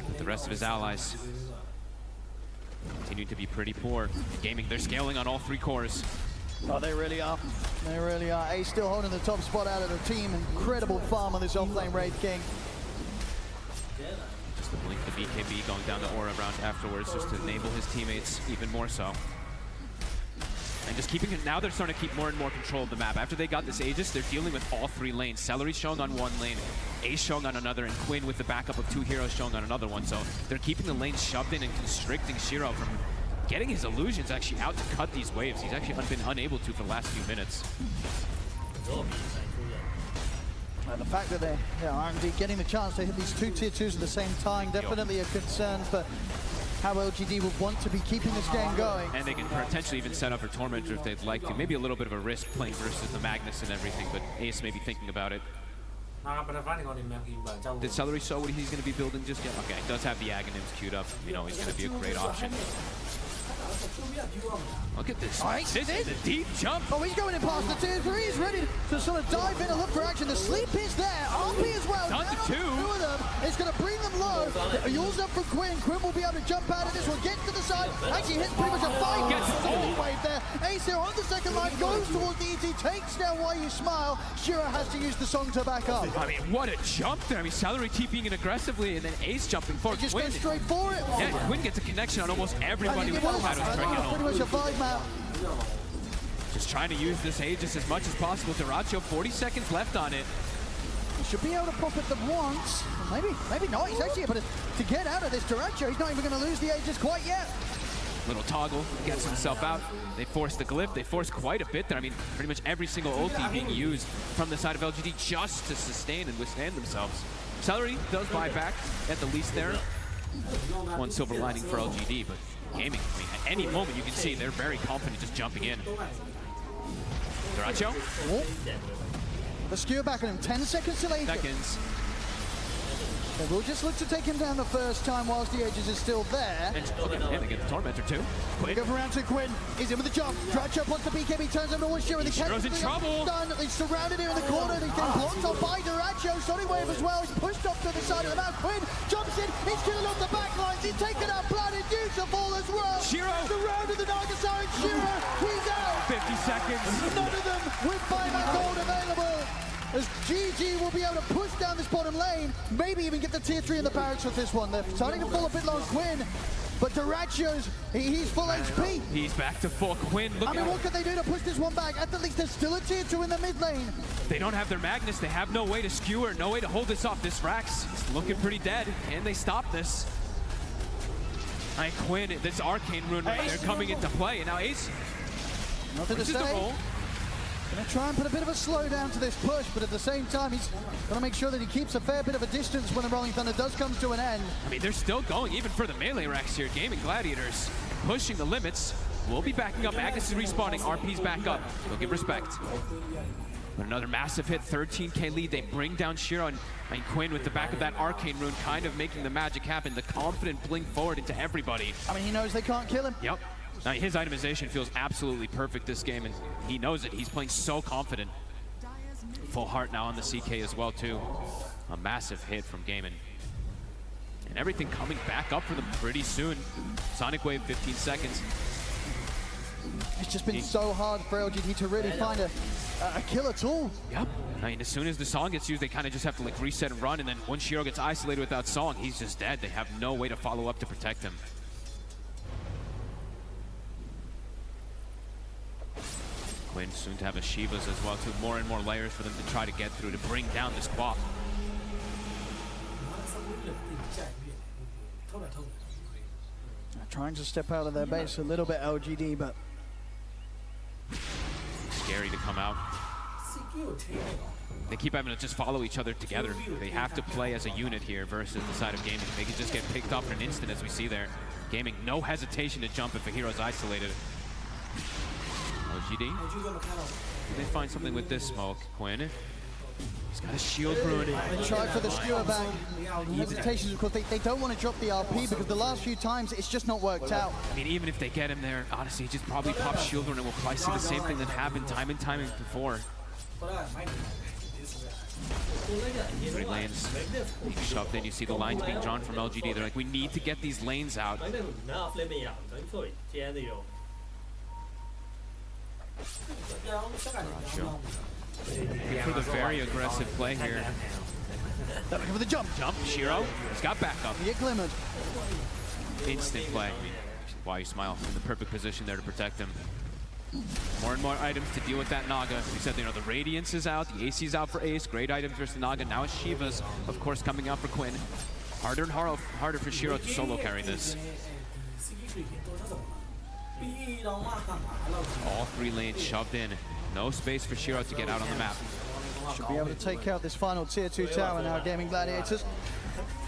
But the rest of his allies continue to be pretty poor. Gaming, they're scaling on all 3 cores. Oh, they really are. They really are. Ace still holding the top spot out of the team. Incredible farm on this offlane Wraith King. Just the blink, the BKB going down the aura round afterwards just to enable his teammates even more so. And just keeping it, now they're starting to keep more and more control of the map. After they got this Aegis, they're dealing with all 3 lanes. Celery showing on one lane, Ace showing on another, and Quinn with the backup of 2 heroes showing on another one. So they're keeping the lanes shoved in and constricting Shiro from getting his illusions actually out to cut these waves. He's actually been unable to for the last few minutes. And the fact that they're R&D getting the chance to hit these 2 tier 2s at the same time, definitely a concern for how LGD would want to be keeping this game going. And they can potentially even set up for Tormentor if they'd like to. Maybe a little bit of a risk playing versus the Magnus and everything, but Ace may be thinking about it. Did Celery show what he's going to be building just yet? Okay, does have the Aghanims queued up. You know, he's going to be a great option. Look at this. This is a deep jump. Oh, he's going in past the tier 3. He's ready to sort of dive in and look for action. The sleep is there. RP as well. Down to 2. 2 of them. It's going to bring them low. Yules up for Quinn. Quinn will be able to jump out of this one. Gets to the side. Actually hits pretty much a 5. Gets a full wave there. Ace here on the second line. Goes towards the ET. Takes down Why You Smile. Shiro has to use the song to back up. I mean, what a jump there. I mean, Celery TPing it aggressively and then Ace jumping for Just Quinn. goes straight for it. Yeah, Quinn gets a connection on almost everybody with Shadow Strike. Pretty much a 5 map. Just trying to use this Aegis as much as possible. Duracho, 40 seconds left on it. He should be able to pop at them once. Well, maybe not. He's actually able to get out of this Duracho. He's not even going to lose the Aegis quite yet. Little toggle, gets himself out. They force the glyph. They force quite a bit there. I mean, pretty much every single ulti being used from the side of LGD just to sustain and withstand themselves. Celery does buy back at the least there. One silver lining for LGD, but Gaming, I mean, at any moment you can see they're very confident just jumping in. Duracho? Oh. The skewer back on him, 10 seconds till 8. Seconds. They will just look to take him down the first time whilst the edges is still there. And look at him, they get the Tormentor too. They go for round 2, Quinn. He's in with the jump. Duracho wants the BKB, turns over towards Shiro. Shiro's in trouble. Done. He's surrounded here in the corner. He's getting blocked off by Duracho. Sonic Wave as well. He's pushed up to the side of the map. Quinn jumps in. He's killing off the back lines. He's taken out Planet Beautiful as well. Shiro. The round of the Nagasaki. Shiro, he's out. 50 seconds. None of them with buyback gold available. As GG will be able to push down this bottom lane, maybe even get the tier 3 in the barracks with this one. They're starting to fall a bit low on Quinn, but Duracho's, he's full HP. He's back to full. Quinn, look what can they do to push this one back? At the least there's still a tier 2 in the mid lane. They don't have their Magnus. They have no way to skewer, no way to hold this off. This Rax is looking pretty dead. Can they stop this? And Quinn, this Arcane Rune right there coming into play. And now Ace, nothing to this is the say. roll. Gonna try and put a bit of a slowdown to this push, but at the same time, he's gonna make sure that he keeps a fair bit of a distance when the Rolling Thunder does come to an end. I mean, they're still going, even for the melee racks here. Gaming Gladiators pushing the limits. We'll be backing up. Magnus is respawning. RP's back up. They'll give respect. But another massive hit, 13k lead. They bring down Shiro and Quinn with the back of that Arcane Rune, kind of making the magic happen. The confident blink forward into everybody. I mean, he knows they can't kill him. Yep. Now, his itemization feels absolutely perfect this game, and he knows it. He's playing so confident. Full heart now on the CK as well, too. A massive hit from Gaiman. And everything coming back up for them pretty soon. Sonic Wave, 15 seconds. It's just been so hard for LGD to really find a killer tool. Yep. I mean, as soon as the song gets used, they kind of just have to like reset and run, and then once Shiro gets isolated without song, he's just dead. They have no way to follow up to protect him. Quinn soon to have a Shivas as well, too. More and more layers for them to try to get through to bring down this quap. Trying to step out of their base a little bit, LGD, but scary to come out. They keep having to just follow each other together. They have to play as a unit here versus the side of Gaming. They can just get picked off in an instant, as we see there. Gaming, no hesitation to jump if a hero's isolated. LGD. Did they find something with this smoke, Quinn? He's got a shield rune. They tried for the skewer back. Hesitations, of course, they don't want to drop the RP because the last few times it's just not worked out. I mean, even if they get him there, honestly, he just probably pops shield rune and we'll probably see the same thing that happened time and time before. 3 lanes being shoved in. You see the lines being drawn from LGD. They're like, we need to get these lanes out. For the very aggressive play here. Looking for the jump. Jump, Shiro. He's got backup. He glimmered. Instant play. Why you smile in the perfect position there to protect him. More and more items to deal with that Naga. We said, you know, the Radiance is out, the AC is out for Ace. Great items versus Naga. Now it's Shivas, of course, coming out for Quinn. Harder and harder for Shiro to solo carry this. All 3 lanes shoved in. No space for Shiro to get out on the map. Should be able to take out this final tier 2 tower now, Gaming Gladiators.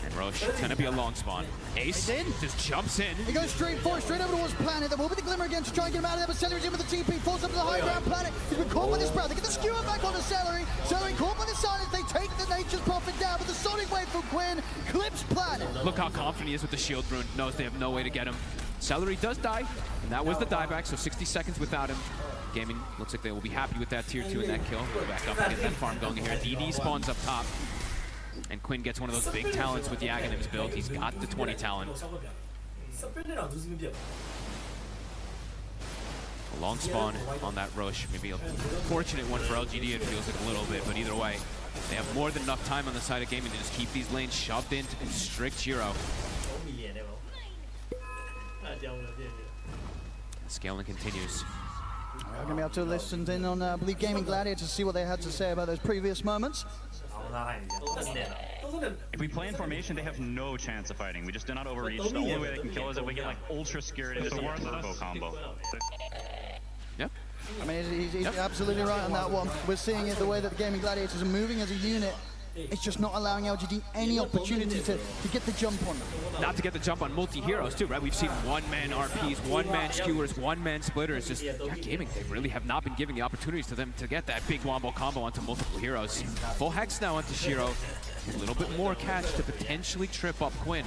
And Roche, it's gonna be a long spawn. Ace just jumps in. He goes straight over towards Planet. There will be the glimmer again to try and get him out of there, but Celery's in with the TP, falls up to the high ground. Planet, he's been caught by this Sprout. They get the skewer back onto Celery. Celery caught by the silence. They take the Nature's Prophet down, but the Sonic Wave from Quinn clips Planet. Look how confident he is with the shield rune. Knows they have no way to get him. Celery does die, and that was the dieback, so 60 seconds without him. Gaming looks like they will be happy with that tier 2 and that kill. Go back up and get that farm going here. DD spawns up top. And Quinn gets one of those big talents with the Aghanims build. He's got the 20 talent. A long spawn on that Roche. Maybe a fortunate one for LGD, it feels like a little bit, but either way, they have more than enough time on the side of Gaming to just keep these lanes shoved in to constrict Shiro. Scaling continues. We're going to be able to listen in on, I believe, Gaming Gladiator to see what they had to say about those previous moments. If we play in formation, they have no chance of fighting. We just do not overreach. The only way they can kill is if we get like ultra scared into some turbo combo. Yep. I mean, he's absolutely right on that one. We're seeing it the way that the Gaming Gladiators are moving as a unit. It's just not allowing LGD any opportunity to get the jump on them. Not to get the jump on multi-heroes too, right? We've seen one-man RPs, one-man skewers, one-man splitters. Just gaming, they really have not been giving the opportunities to them to get that big wombo combo onto multiple heroes. Full hex now onto Shiro. A little bit more catch to potentially trip up Quinn.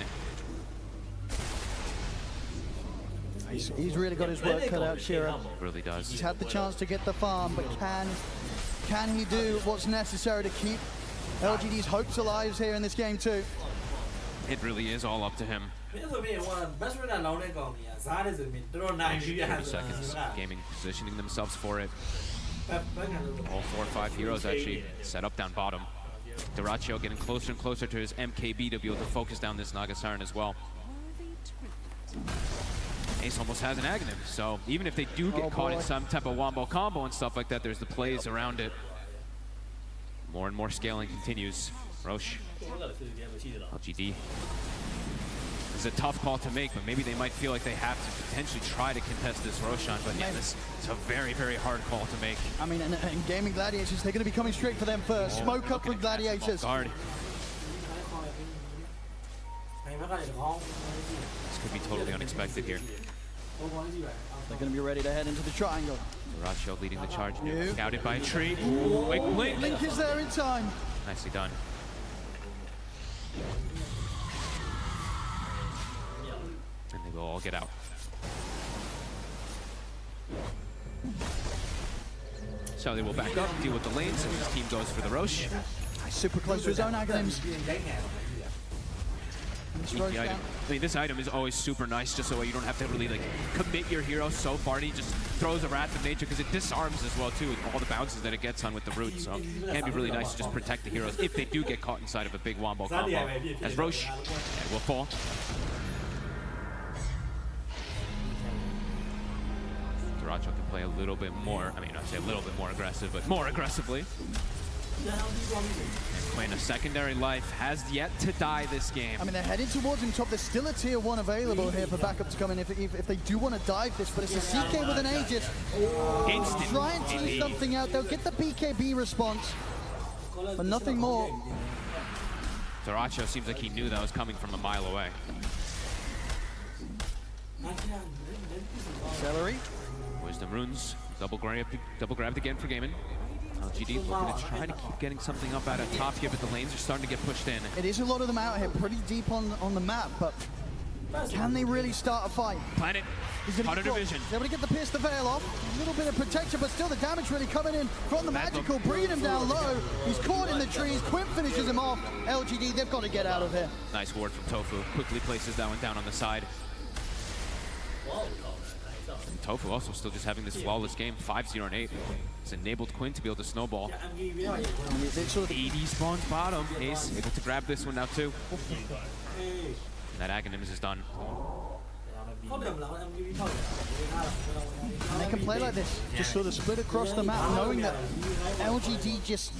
He's really got his work cut out, Shiro. Really does. He's had the chance to get the farm, but can he do what's necessary to keep LGD's hopes alive here in this game too? It really is all up to him. 30 seconds. Gaming positioning themselves for it. All 4 or 5 heroes actually set up down bottom. Dyrachyo getting closer and closer to his MKB to be able to focus down this Naga Siren as well. Ace almost has an Aghanim, so even if they do get caught in some type of wombo combo and stuff like that, there's the plays around it. More and more scaling continues. Roche, LGD. It's a tough call to make, but maybe they might feel like they have to potentially try to contest this Roshan, but yeah, this is a very, very hard call to make. I mean, and gaming Gladiators, they're going to be coming straight for them first. Smoke up with Gladiators. Guard. This could be totally unexpected here. They're going to be ready to head into the triangle. Dyrachyo leading the charge now. Scouted by a tree. Wait, Link. Link is there in time. Nicely done. And they will all get out. So they will back up, deal with the lanes, and his team goes for the Roche. Super close to his own Aghanims. I mean, this item is always super nice, just so you don't have to really like commit your hero so far. He just throws a Wrath of Nature because it disarms as well too, with all the bounces that it gets on with the root. So it can be really nice to just protect the heroes if they do get caught inside of a big wombo combo. As Roche will fall. Dyrachyo can play a little bit more. I mean, I'd say a little bit more aggressive, but more aggressively. And Quinn, a secondary life, has yet to die this game. I mean, they're heading towards him top. There's still a tier 1 available here for backup to come in if they do want to dive this, but it's a CK with an Aegis. Instant. Trying to leave something out. They'll get the BKB response, but nothing more. Dyrachyo seems like he knew that was coming from a mile away. Celery. Wisdom runes, double grabbed again for gaming. LGD looking to try to keep getting something up out of top here, but the lanes are starting to get pushed in. It is a lot of them out here, pretty deep on the map, but can they really start a fight? Planet, Hunter Division. They're able to get the Pierce the Veil off. A little bit of protection, but still the damage really coming in from the Magical, bringing him down low. He's caught in the trees. Quinn finishes him off. LGD, they've got to get out of here. Nice ward from Tofu. Quickly places that one down on the side. And Tofu also still just having this flawless game, 5-0 and 8. It's enabled Quinn to be able to snowball. 80 spawns bottom. Ace able to grab this one now too. And that Aghanims is done. And they can play like this, just sort of split across the map, knowing that LGD just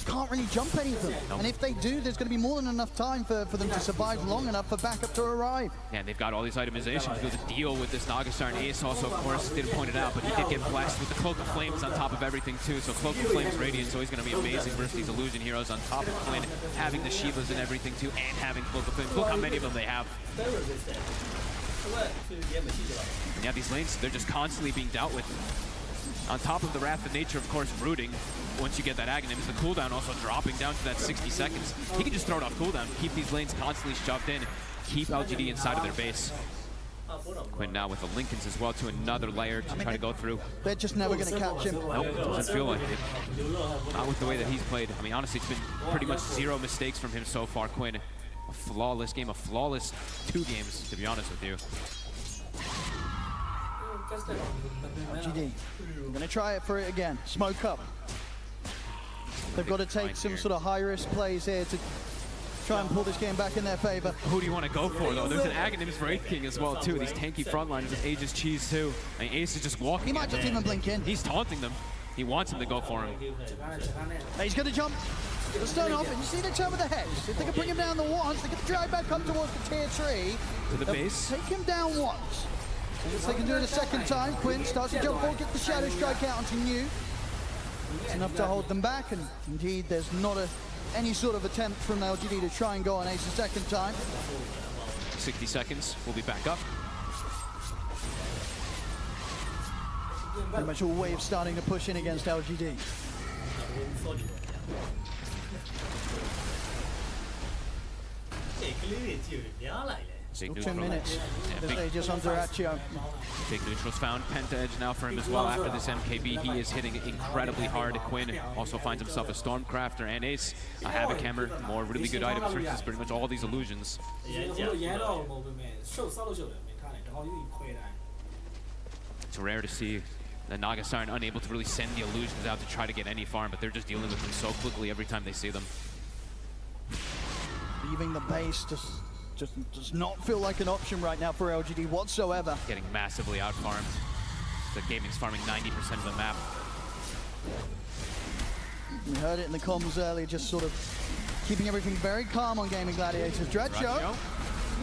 can't really jump any of them. Nope. And if they do, there's going to be more than enough time for them to survive long enough for backup to arrive. Yeah, and they've got all these itemizations to be able to deal with this Naga Siren. Ace also, of course, didn't point it out, but he did get blessed with the Cloak of Flames on top of everything too. So Cloak of Flames Radiant is always going to be amazing versus these illusion heroes on top of Quinn, having the Shivas and everything too, and having Cloak of Flames. Look how many of them they have. And yeah, these lanes, they're just constantly being dealt with. On top of the Wrath of Nature, of course, rooting. Once you get that Aghanims, the cooldown also dropping down to that 60 seconds. He can just throw it off cooldown, keep these lanes constantly shoved in, keep LGD inside of their base. Quinn now with the Lincolns as well to another layer to try to go through. They're just never going to catch him. Nope, doesn't feel like it. Not with the way that he's played. I mean, honestly, it's been pretty much 0 mistakes from him so far, Quinn. A flawless game, a flawless 2 games, to be honest with you. LGD, I'm going to try it for it again. Smoke up. They've got to take some sort of high-risk plays here to try and pull this game back in their favor. Who do you want to go for, though? There's an Aghanims for Wraith King as well, too. These tanky frontliners with Aegis Cheese, too. I mean, Ace is just walking. He might just even blink in. He's taunting them. He wants him to go for him. He's going to jump the stone off, and you see the turn with the hex. If they can bring him down the once, they can drag back up towards the tier 3. To the base. Take him down once. If they can do it a second time, Quinn starts to jump forward, get the Shadow Strike out onto New. It's enough to hold them back, and indeed there's not a any sort of attempt from LGD to try and go on Ace a second time. 60 seconds, we'll be back up. Pretty much all wave starting to push in against LGD. Big 2 minutes. Yeah, They just on Duraccio. big neutrals found. Penta edge now for him as well after this MKB. He is hitting incredibly hard. Quinn also finds himself a Stormcrafter and Ace, a Havoc Hammer, more really good items versus pretty much all these illusions. It's rare to see the Naga Siren unable to really send the illusions out to try to get any farm, but they're just dealing with them so quickly every time they see them. Leaving the base just does not feel like an option right now for LGD whatsoever. Getting massively out-farmed. The gaming's farming 90% of the map. We heard it in the comms earlier, just sort of keeping everything very calm on Gaming Gladiators. Dredcho.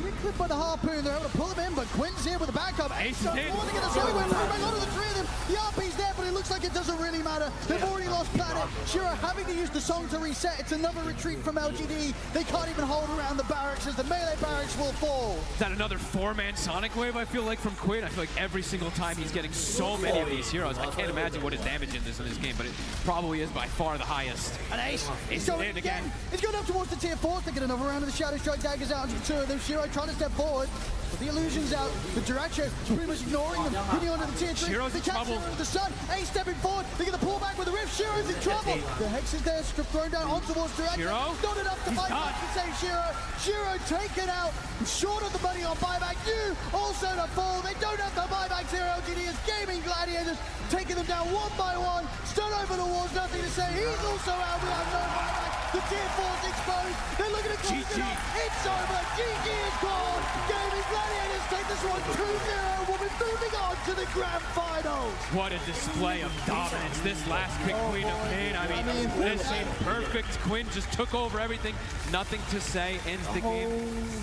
Getting clipped by the harpoon, they're able to pull him in, but Quinn's here with a backup. Ace is dead. Warning in the side, we're back onto the three of them. The RP's there, but it looks like it doesn't really matter. They've already lost Planet. Shiro having to use the song to reset. It's another retreat from LGD. They can't even hold around the barracks as the melee barracks will fall. Is that another 4-man Sonic Wave, I feel like, from Quinn? I feel like every single time he's getting so many of these heroes. I can't imagine what his damage in this game, but it probably is by far the highest. And Ace is going in again. He's going up towards the tier 4. They get another round of the Shadow Strike daggers out onto the two of them. Shiro trying to step forward. But the illusion's out. The Duracho is pretty much ignoring them. Hitting onto the tier 3. Shiro's in trouble. The sun. Ace stepping forward. They get the pullback with the rift. Shiro's in trouble. The Hex is there, thrown down on towards Duracho. Shiro? Not enough to fight back to save Shiro. Shiro taken out. Short of the money on buyback. You also to fall. They don't have the buybacks here. LGD is Gaming Gladiators taking them down one by one. Stun over the walls. Nothing to say. He's also out. We have no buyback. The tier 4's exposed. They're looking at close it up. It's over. GG is gone. Gaming Gladiators take this one 2-0. We'll be moving on to the grand finals. What a display of dominance. This last pick, Queen of Pain. I mean, this seemed perfect. Quinn just took over everything. Nothing to say. Ends the game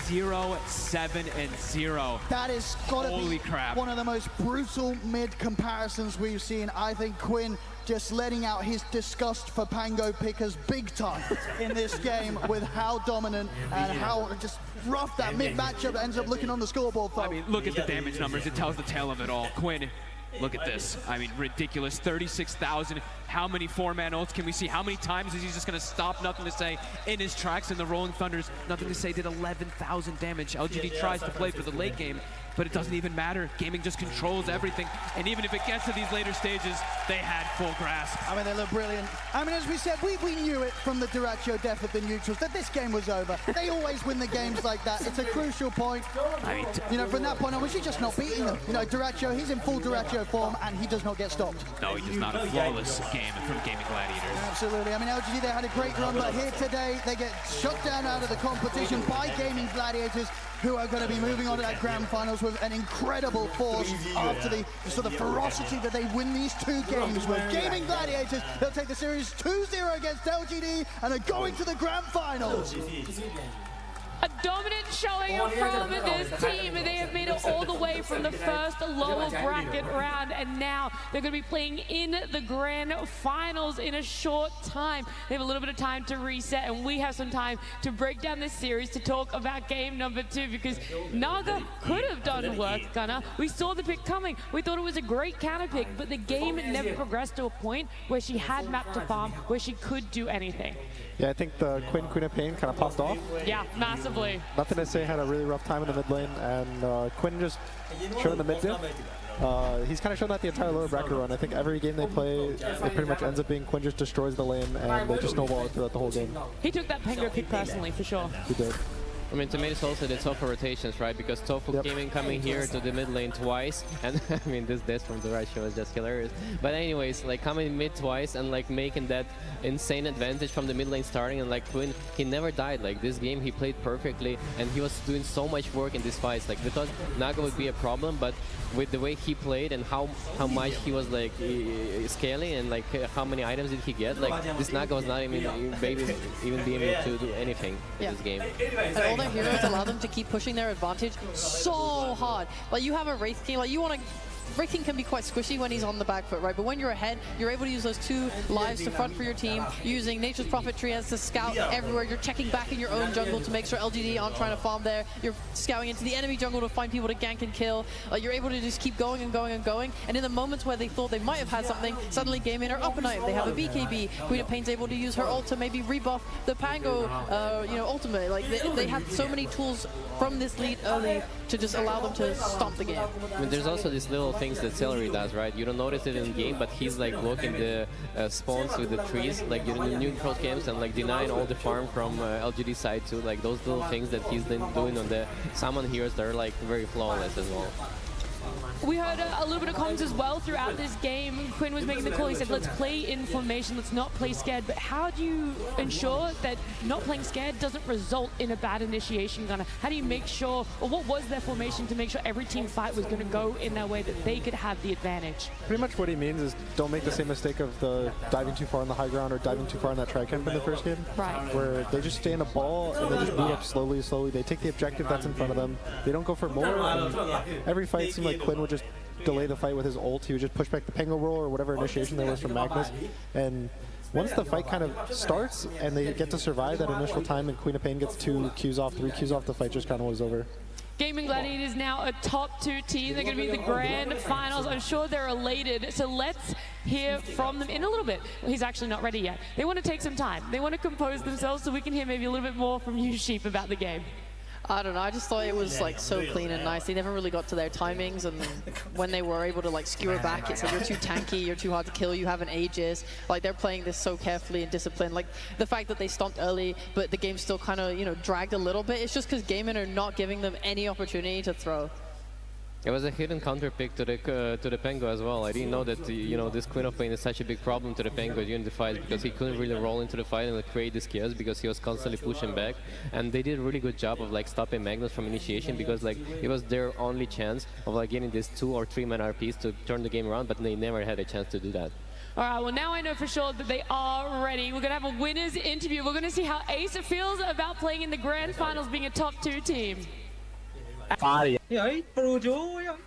0-7-0. That is gotta Holy be crap. one of the most brutal mid comparisons we've seen. I think Quinn just letting out his disgust for Pango pickers big time in this game with how dominant and how just rough that mid matchup ends up looking on the scoreboard for. I mean, look at the damage numbers. It tells the tale of it all. Quinn, look at this. I mean, ridiculous. 36,000. How many 4-man ults can we see? How many times is he just going to stop? Nothing to say in his tracks, and the Rolling Thunders, nothing to say, did 11,000 damage. LGD tries to play for the late game, but it doesn't even matter. Gaming just controls everything, and even if it gets to these later stages, they had full grasp. I mean, they look brilliant. I mean, as we said, we knew it from the Duracho death of the neutrals that this game was over. They always win the games like that. It's a crucial point. I mean, you know, from that point on, we should just not beating them. You know, Duracho, he's in full Duracho form, and he does not get stopped. No, he does not. A flawless game from Gaming Gladiators. Absolutely. I mean, LGD, they had a great run, but here today, they get shut down out of the competition by Gaming Gladiators, who are going to be moving on to that grand finals with an incredible force after the sort of ferocity that they win these two games with. Gaming Gladiators, they'll take the series 2-0 against LGD and are going to the grand finals. A dominant showing from this team. They have made it all the way from the first lower bracket round, and now they're going to be playing in the grand finals in a short time. They have a little bit of time to reset, and we have some time to break down this series to talk about game number 2, because Naga could have done work, Gunnar. We saw the pick coming. We thought it was a great counter pick, but the game never progressed to a point where she had map to farm, where she could do anything. Yeah, I think the Queen of Pain kind of popped off. Yeah, massively. Nothing to say, had a really rough time in the mid lane, and Quinn just showing the mid diff. He's kind of shown that the entire lower bracket run. I think every game they play, it pretty much ends up being Quinn just destroys the lane, and they just snowball it throughout the whole game. He took that Pango pick personally, for sure. He did. I mean, to me, it's also the Tofu rotations, right? Because Tofu Gaming coming here to the mid lane twice, and I mean, this from the right show is just hilarious. But anyways, like coming mid twice and like making that insane advantage from the mid lane starting, and like Quinn, he never died. Like this game, he played perfectly, and he was doing so much work in these fights. Like we thought Naga would be a problem, but with the way he played and how much he was like scaling and like how many items did he get, like this Naga was not even being able to do anything in this game. And all their heroes allow them to keep pushing their advantage so hard. Like you have a Wraith King, like you want to Breaking can be quite squishy when he's on the back foot, right? But when you're ahead, you're able to use those 2 lives to front for your team, using Nature's Prophet Tree as to scout everywhere. You're checking back in your own jungle to make sure LGD aren't trying to farm there. You're scouting into the enemy jungle to find people to gank and kill. You're able to just keep going and going and going. And in the moments where they thought they might have had something, suddenly Gaming are up a knife. They have a BKB. Queen of Pain's able to use her ult to maybe rebuff the Pango, ultimate. Like they have so many tools from this lead early to just allow them to stomp the game. I mean, there's also these little things that Celery does, right? You don't notice it in game, but he's like blocking the spawns with the trees, like in the neutral camps, and like denying all the farm from LGD side too. Like those little things that he's then doing on the summon heroes that are like very flawless as well. We heard a little bit of comments as well throughout this game. Quinn was making the call. He said, let's play in formation, let's not play scared. But how do you ensure that not playing scared doesn't result in a bad initiation gunner? How do you make sure, or what was their formation to make sure every team fight was going to go in their way, that they could have the advantage? Pretty much what he means is don't make the same mistake of the diving too far on the high ground or diving too far on that tri-camp in the first game. Right. Where they just stay in a ball and they just boot up slowly. They take the objective that's in front of them. They don't go for more. And every fight seemed like Quinn would just delay the fight with his ult. He would just push back the Penguin roll or whatever initiation there was from Magnus. And once the fight kind of starts and they get to survive that initial time and Queen of Pain gets 2 Qs off, 3 Qs off, the fight just kind of was over. Gaming Gladiators now a top 2 team. They're going to be the grand finals. I'm sure they're elated. So let's hear from them in a little bit. He's actually not ready yet. They want to take some time. They want to compose themselves so we can hear maybe a little bit more from you, Sheep, about the game. I don't know, I just thought it was like so clean and nice. They never really got to their timings, and when they were able to like skewer back, it's like you're too tanky, you're too hard to kill, you have an Aegis. Like they're playing this so carefully and disciplined. Like the fact that they stomped early, but the game still kind of, dragged a little bit, it's just because Gaming are not giving them any opportunity to throw. It was a hidden counter pick to the Pengo as well. I didn't know that this Queen of Pain is such a big problem to the Pengo during the fight, because he couldn't really roll into the fight and create this chaos because he was constantly pushing back. And they did a really good job of like stopping Magnus from initiation, because like it was their only chance of like getting these 2 or 3 man RPs to turn the game around, but they never had a chance to do that. All right, well, now I know for sure that they are ready. We're going to have a winners interview. We're going to see how Ace feels about playing in the grand finals, being a top 2 team. E aí, Projo